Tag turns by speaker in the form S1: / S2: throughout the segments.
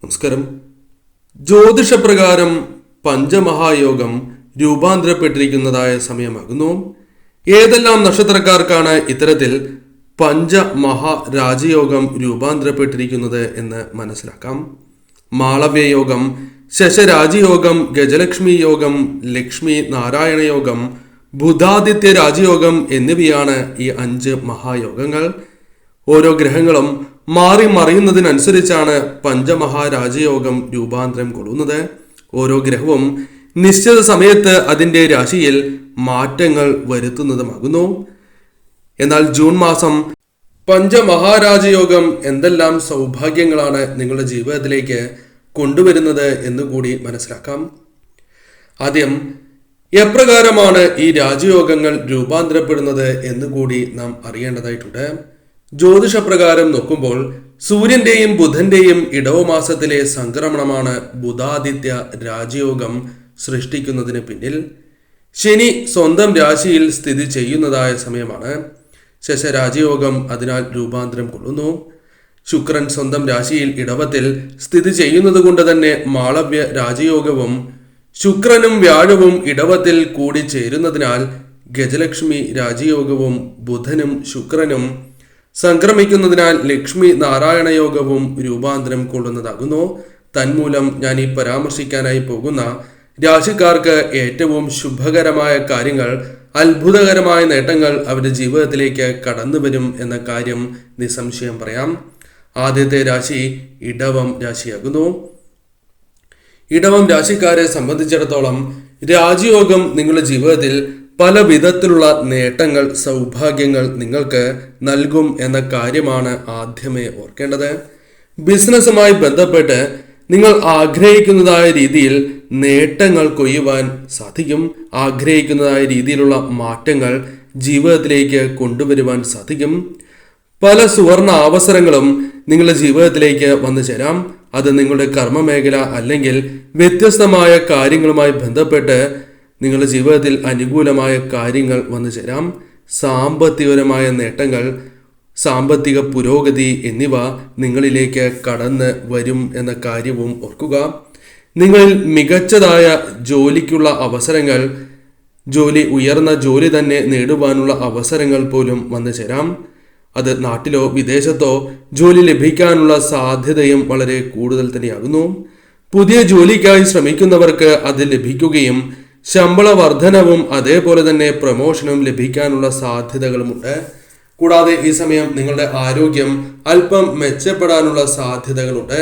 S1: നമസ്കാരം. ജ്യോതിഷപ്രകാരം പഞ്ചമഹായോഗം രൂപാന്തരപ്പെട്ടിരിക്കുന്നതായ സമയമാകുന്നു. ഏതെല്ലാം നക്ഷത്രക്കാർക്കാണ് ഇത്തരത്തിൽ പഞ്ചമഹാരാജയോഗം രൂപാന്തരപ്പെട്ടിരിക്കുന്നത് എന്ന് മനസ്സിലാക്കാം. മാളവ്യയോഗം, ശശരാജയോഗം, ഗജലക്ഷ്മി യോഗം, ലക്ഷ്മി നാരായണ യോഗം, ബുധാദിത്യ രാജയോഗം എന്നിവയാണ് ഈ 5 മഹായോഗങ്ങൾ. ഓരോ ഗ്രഹങ്ങളും മാറി മറിയുന്നതിനനുസരിച്ചാണ് പഞ്ചമഹാരാജയോഗം രൂപാന്തരം കൊള്ളുന്നത്. ഓരോ ഗ്രഹവും നിശ്ചിത സമയത്ത് അതിൻ്റെ രാശിയിൽ മാറ്റങ്ങൾ വരുത്തുന്നതുമാകുന്നു. എന്നാൽ ജൂൺ മാസം പഞ്ചമഹാരാജയോഗം എന്തെല്ലാം സൗഭാഗ്യങ്ങളാണ് നിങ്ങളുടെ ജീവിതത്തിലേക്ക് കൊണ്ടുവരുന്നത് എന്നുകൂടി മനസ്സിലാക്കാം. ആദ്യം എപ്രകാരമാണ് ഈ രാജയോഗങ്ങൾ രൂപാന്തരപ്പെടുന്നത് എന്നുകൂടി നാം അറിയേണ്ടതായിട്ടുണ്ട്. ജ്യോതിഷപ്രകാരം നോക്കുമ്പോൾ സൂര്യന്റെയും ബുധന്റെയും ഇടവമാസത്തിലെ സംക്രമണമാണ് ബുധാദിത്യ രാജയോഗം സൃഷ്ടിക്കുന്നതിന് പിന്നിൽ. ശനി സ്വന്തം രാശിയിൽ സ്ഥിതി ചെയ്യുന്നതായ സമയമാണ്. ശശരാജയോഗം അതിനാൽ രൂപാന്തരം കൊള്ളുന്നു. ശുക്രൻ സ്വന്തം രാശിയിൽ ഇടവത്തിൽ സ്ഥിതി ചെയ്യുന്നത് കൊണ്ട് തന്നെ മാളവ്യ രാജയോഗവും ശുക്രനും വ്യാഴവും ഇടവത്തിൽ കൂടി ചേരുന്നതിനാൽ ഗജലക്ഷ്മി രാജയോഗവും ബുധനും ശുക്രനും സംക്രമിക്കുന്നതിനാൽ ലക്ഷ്മി നാരായണ യോഗവും രൂപാന്തരം കൊള്ളുന്നതാകുന്നു. തന്മൂലം ഞാൻ ഈ പരാമർശിക്കാനായി പോകുന്ന രാശിക്കാർക്ക് ഏറ്റവും ശുഭകരമായ കാര്യങ്ങൾ, അത്ഭുതകരമായ നേട്ടങ്ങൾ അവരുടെ ജീവിതത്തിലേക്ക് കടന്നു വരും എന്ന കാര്യം നിസ്സംശയം പറയാം. ആദ്യത്തെ രാശി ഇടവം രാശിയാകുന്നു. ഇടവം രാശിക്കാരെ സംബന്ധിച്ചിടത്തോളം രാജയോഗം നിങ്ങളുടെ ജീവിതത്തിൽ പല വിധത്തിലുള്ള നേട്ടങ്ങൾ, സൗഭാഗ്യങ്ങൾ നിങ്ങൾക്ക് നൽകും എന്ന കാര്യമാണ് ആദ്യമേ ഓർക്കേണ്ടത്. ബിസിനസ്സുമായി ബന്ധപ്പെട്ട് നിങ്ങൾ ആഗ്രഹിക്കുന്നതായ രീതിയിൽ നേട്ടങ്ങൾ കൊയ്യുവാൻ സാധിക്കും. ആഗ്രഹിക്കുന്നതായ രീതിയിലുള്ള മാറ്റങ്ങൾ ജീവിതത്തിലേക്ക് കൊണ്ടുവരുവാൻ സാധിക്കും. പല സുവർണ അവസരങ്ങളും നിങ്ങളുടെ ജീവിതത്തിലേക്ക് വന്നു ചേരാം. അത് നിങ്ങളുടെ കർമ്മമേഖല അല്ലെങ്കിൽ വ്യത്യസ്തമായ കാര്യങ്ങളുമായി ബന്ധപ്പെട്ട് നിങ്ങളുടെ ജീവിതത്തിൽ അനുകൂലമായ കാര്യങ്ങൾ വന്നു ചേരാം. സാമ്പത്തികപരമായ നേട്ടങ്ങൾ, സാമ്പത്തിക പുരോഗതി എന്നിവ നിങ്ങളിലേക്ക് കടന്ന് വരും എന്ന കാര്യവും ഓർക്കുക. നിങ്ങളിൽ മികച്ചതായ ജോലിക്കുള്ള അവസരങ്ങൾ, ഉയർന്ന ജോലി തന്നെ നേടുവാനുള്ള അവസരങ്ങൾ പോലും വന്നു ചേരാം. അത് നാട്ടിലോ വിദേശത്തോ ജോലി ലഭിക്കാനുള്ള സാധ്യതയും വളരെ കൂടുതൽ തന്നെയാകുന്നു. പുതിയ ജോലിക്കായി ശ്രമിക്കുന്നവർക്ക് അത് ലഭിക്കുകയും ശമ്പള വർധനവും അതേപോലെ തന്നെ പ്രമോഷനും ലഭിക്കാനുള്ള സാധ്യതകളുമുണ്ട്. കൂടാതെ ഈ സമയം നിങ്ങളുടെ ആരോഗ്യം അല്പം മെച്ചപ്പെടാനുള്ള സാധ്യതകളുണ്ട്.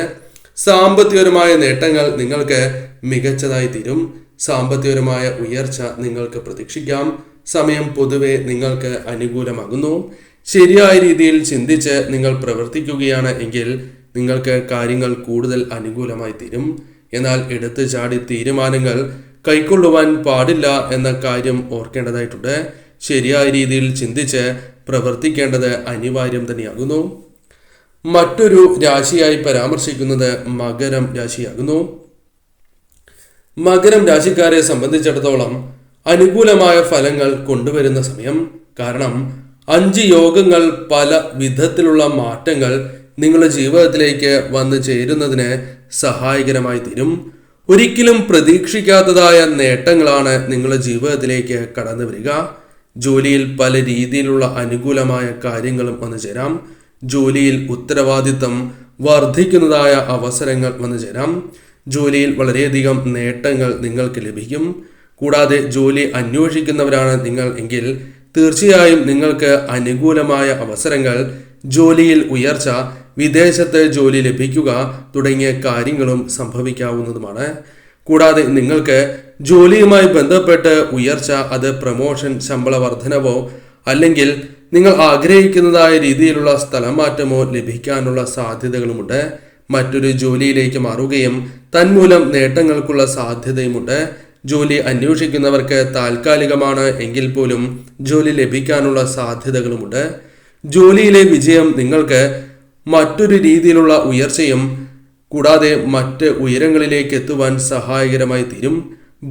S1: സാമ്പത്തികപരമായ നേട്ടങ്ങൾ നിങ്ങൾക്ക് മികച്ചതായി തീരും. സാമ്പത്തികപരമായ ഉയർച്ച നിങ്ങൾക്ക് പ്രതീക്ഷിക്കാം. സമയം പൊതുവെ നിങ്ങൾക്ക് അനുകൂലമാകുന്നു. ശരിയായ രീതിയിൽ ചിന്തിച്ച് നിങ്ങൾ പ്രവർത്തിക്കുകയാണ് എങ്കിൽ നിങ്ങൾക്ക് കാര്യങ്ങൾ കൂടുതൽ അനുകൂലമായി തീരും. എന്നാൽ എടുത്തു ചാടി തീരുമാനങ്ങൾ കൈക്കൊള്ളുവാൻ പാടില്ല എന്ന കാര്യം ഓർക്കേണ്ടതായിട്ടുണ്ട്. ശരിയായ രീതിയിൽ ചിന്തിച്ച് പ്രവർത്തിക്കേണ്ടത് അനിവാര്യം തന്നെയാകുന്നു. മറ്റൊരു രാശിയായി പരാമർശിക്കുന്നത് മകരം രാശിയാകുന്നു. മകരം രാശിക്കാരെ സംബന്ധിച്ചിടത്തോളം അനുകൂലമായ ഫലങ്ങൾ കൊണ്ടുവരുന്ന സമയം. കാരണം 5 യോഗങ്ങൾ പല വിധത്തിലുള്ള മാറ്റങ്ങൾ നിങ്ങളുടെ ജീവിതത്തിലേക്ക് വന്നു ചേരുന്നതിന് സഹായകരമായി തീരും. ഒരിക്കലും പ്രതീക്ഷിക്കാത്തതായ നേട്ടങ്ങളാണ് നിങ്ങളുടെ ജീവിതത്തിലേക്ക് കടന്നു വരിക. ജോലിയിൽ പല രീതിയിലുള്ള അനുകൂലമായ കാര്യങ്ങളും വന്നു ചേരാം. ജോലിയിൽ ഉത്തരവാദിത്തം വർദ്ധിക്കുന്നതായ അവസരങ്ങൾ വന്നു ചേരാം. ജോലിയിൽ വളരെയധികം നേട്ടങ്ങൾ നിങ്ങൾക്ക് ലഭിക്കും. കൂടാതെ ജോലി അന്വേഷിക്കുന്നവരാണ് നിങ്ങൾ എങ്കിൽ തീർച്ചയായും നിങ്ങൾക്ക് അനുകൂലമായ അവസരങ്ങൾ, ജോലിയിൽ ഉയർച്ച, വിദേശത്ത് ജോലി ലഭിക്കുക തുടങ്ങിയ കാര്യങ്ങളും സംഭവിക്കാവുന്നതുമാണ്. കൂടാതെ നിങ്ങൾക്ക് ജോലിയുമായി ബന്ധപ്പെട്ട് ഉയർച്ച, അത് പ്രമോഷൻ, ശമ്പള വർധനവോ അല്ലെങ്കിൽ നിങ്ങൾ ആഗ്രഹിക്കുന്നതായ രീതിയിലുള്ള സ്ഥലം മാറ്റമോ ലഭിക്കാനുള്ള സാധ്യതകളുമുണ്ട്. മറ്റൊരു ജോലിയിലേക്ക് മാറുകയും തന്മൂലം നേട്ടങ്ങൾക്കുള്ള സാധ്യതയുമുണ്ട്. ജോലി അന്വേഷിക്കുന്നവർക്ക് താൽക്കാലികമാണ് എങ്കിൽ പോലും ജോലി ലഭിക്കാനുള്ള സാധ്യതകളുമുണ്ട്. ജോലിയിലെ വിജയം നിങ്ങൾക്ക് മറ്റൊരു രീതിയിലുള്ള ഉയർച്ചയും കൂടാതെ മറ്റ് ഉയരങ്ങളിലേക്ക് എത്തുവാൻ സഹായകരമായി തീരും.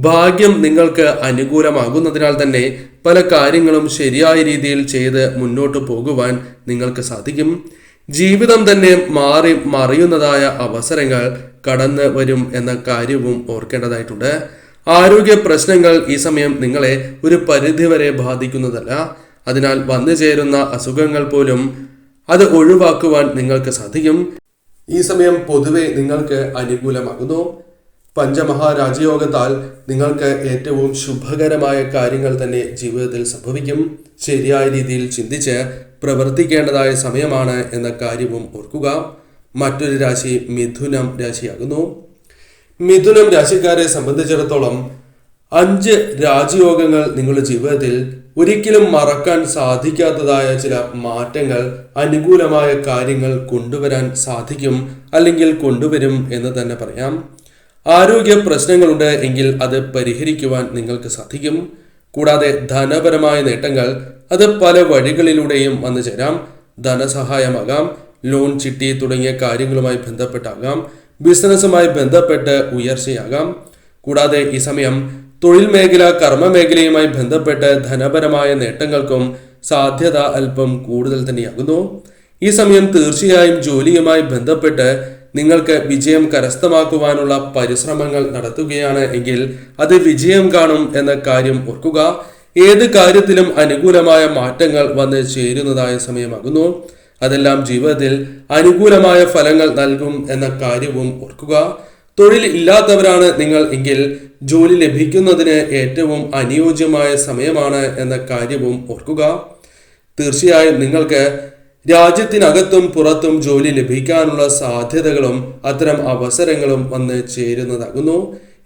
S1: ഭാഗ്യം നിങ്ങൾക്ക് അനുകൂലമാകുന്നതിനാൽ തന്നെ പല കാര്യങ്ങളും ശരിയായ രീതിയിൽ ചെയ്ത് മുന്നോട്ട് പോകുവാൻ നിങ്ങൾക്ക് സാധിക്കും. ജീവിതം തന്നെ മാറി മറിയുന്നതായ അവസരങ്ങൾ കടന്നു വരും എന്ന കാര്യവും ഓർക്കേണ്ടതായിട്ടുണ്ട്. ആരോഗ്യ പ്രശ്നങ്ങൾ ഈ സമയം നിങ്ങളെ ഒരു പരിധിവരെ ബാധിക്കുന്നതല്ല. അതിനാൽ വന്നു ചേരുന്ന അസുഖങ്ങൾ പോലും അത് ഒഴിവാക്കുവാൻ നിങ്ങൾക്ക് സാധിക്കും. ഈ സമയം പൊതുവെ നിങ്ങൾക്ക് അനുകൂലമാകുന്നു. പഞ്ചമഹാരാജയോഗത്താൽ നിങ്ങൾക്ക് ഏറ്റവും ശുഭകരമായ കാര്യങ്ങൾ തന്നെ ജീവിതത്തിൽ സംഭവിക്കും. ശരിയായ രീതിയിൽ ചിന്തിച്ച് പ്രവർത്തിക്കേണ്ടതായ സമയമാണ് എന്ന കാര്യവും ഓർക്കുക. മറ്റൊരു രാശി മിഥുനം രാശിയാകുന്നു. മിഥുനം രാശിക്കാരെ സംബന്ധിച്ചിടത്തോളം 5 രാജയോഗങ്ങൾ നിങ്ങളുടെ ജീവിതത്തിൽ ഒരിക്കലും മറക്കാൻ സാധിക്കാത്തതായ ചില മാറ്റങ്ങൾ, അനുകൂലമായ കാര്യങ്ങൾ കൊണ്ടുവരാൻ സാധിക്കും, അല്ലെങ്കിൽ കൊണ്ടുവരും എന്ന് തന്നെ പറയാം. ആരോഗ്യ പ്രശ്നങ്ങളുണ്ട് എങ്കിൽ അത് പരിഹരിക്കുവാൻ നിങ്ങൾക്ക് സാധിക്കും. കൂടാതെ ധനപരമായ നേട്ടങ്ങൾ അത് പല വഴികളിലൂടെയും വന്നു ചേരാം. ധനസഹായമാകാം, ലോൺ, ചിട്ടി തുടങ്ങിയ കാര്യങ്ങളുമായി ബന്ധപ്പെട്ടാകാം, ബിസിനസ്സുമായി ബന്ധപ്പെട്ട് ഉയർച്ചയാകാം. കൂടാതെ ഈ സമയം തൊഴിൽ മേഖല, കർമ്മ മേഖലയുമായി ബന്ധപ്പെട്ട് ധനപരമായ നേട്ടങ്ങൾക്കും സാധ്യത അല്പം കൂടുതൽ തന്നെയാകുന്നു. ഈ സമയം തീർച്ചയായും ജോലിയുമായി ബന്ധപ്പെട്ട് നിങ്ങൾക്ക് വിജയം കരസ്ഥമാക്കുവാനുള്ള പരിശ്രമങ്ങൾ നടത്തുകയാണ് എങ്കിൽ അത് വിജയം കാണും എന്ന കാര്യം ഓർക്കുക. ഏത് കാര്യത്തിലും അനുകൂലമായ മാറ്റങ്ങൾ വന്ന് ചേരുന്നതായ സമയമാകുന്നു. അതെല്ലാം ജീവിതത്തിൽ അനുകൂലമായ ഫലങ്ങൾ നൽകും എന്ന കാര്യവും ഓർക്കുക. തൊഴിൽ ഇല്ലാത്തവരാണ് നിങ്ങൾ എങ്കിൽ ജോലി ലഭിക്കുന്നതിന് ഏറ്റവും അനുയോജ്യമായ സമയമാണ് എന്ന കാര്യവും ഓർക്കുക. തീർച്ചയായും നിങ്ങൾക്ക് രാജ്യത്തിനകത്തും പുറത്തും ജോലി ലഭിക്കാനുള്ള സാധ്യതകളും അത്തരം അവസരങ്ങളും വന്ന് ചേരുന്നതാകുന്നു.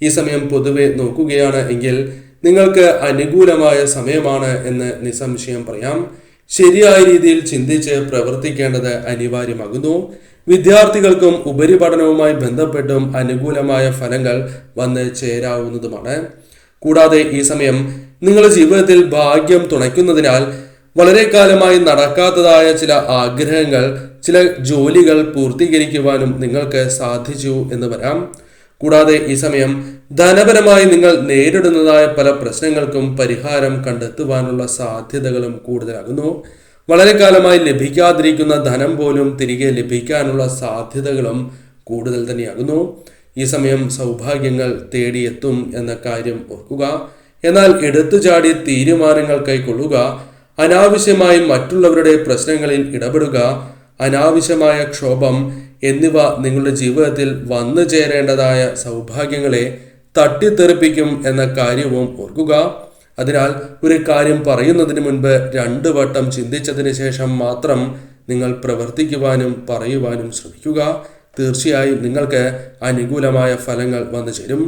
S1: ഈ സമയം പൊതുവെ നോക്കുകയാണ് എങ്കിൽ നിങ്ങൾക്ക് അനുകൂലമായ സമയമാണ് എന്ന് നിസ്സംശയം പറയാം. ശരിയായ രീതിയിൽ ചിന്തിച്ച് പ്രവർത്തിക്കേണ്ടത് അനിവാര്യമാകുന്നു. വിദ്യാർത്ഥികൾക്കും ഉപരിപഠനവുമായി ബന്ധപ്പെട്ടും അനുകൂലമായ ഫലങ്ങൾ വന്ന് ചേരാവുന്നതുമാണ്. കൂടാതെ ഈ സമയം നിങ്ങളുടെ ജീവിതത്തിൽ ഭാഗ്യം തുണയ്ക്കുന്നതിനാൽ വളരെ കാലമായി നടക്കാത്തതായ ചില ആഗ്രഹങ്ങൾ, ചില ജോലികൾ പൂർത്തീകരിക്കുവാനും നിങ്ങൾക്ക് സാധിച്ചു എന്ന് വരാം. കൂടാതെ ഈ സമയം ധനപരമായി നിങ്ങൾ നേരിടുന്നതായ പല പ്രശ്നങ്ങൾക്കും പരിഹാരം കണ്ടെത്തുവാനുള്ള സാധ്യതകളും കൂടുതലാകുന്നു. വളരെ കാലമായി ലഭിക്കാതിരിക്കുന്ന ധനം പോലും തിരികെ ലഭിക്കാനുള്ള സാധ്യതകളും കൂടുതൽ തന്നെയാകുന്നു. ഈ സമയം സൗഭാഗ്യങ്ങൾ തേടിയെത്തും എന്ന കാര്യം ഓർക്കുക. എന്നാൽ എടുത്തുചാടി തീരുമാനങ്ങൾ കൈക്കൊള്ളുക, അനാവശ്യമായി മറ്റുള്ളവരുടെ പ്രശ്നങ്ങളിൽ ഇടപെടുക, അനാവശ്യമായ ക്ഷോഭം എന്നിവ നിങ്ങളുടെ ജീവിതത്തിൽ വന്നു ചേരേണ്ടതായ സൗഭാഗ്യങ്ങളെ തട്ടിത്തെറിപ്പിക്കും എന്ന കാര്യവും ഓർക്കുക. അതിനാൽ ഒരു കാര്യം പറയുന്നതിന് മുൻപ് 2 വട്ടം ചിന്തിച്ചതിന് ശേഷം മാത്രം നിങ്ങൾ പ്രവർത്തിക്കുവാനും പറയുവാനും ശ്രമിക്കുക. തീർച്ചയായും നിങ്ങൾക്ക് അനുകൂലമായ ഫലങ്ങൾ വന്നു ചേരും.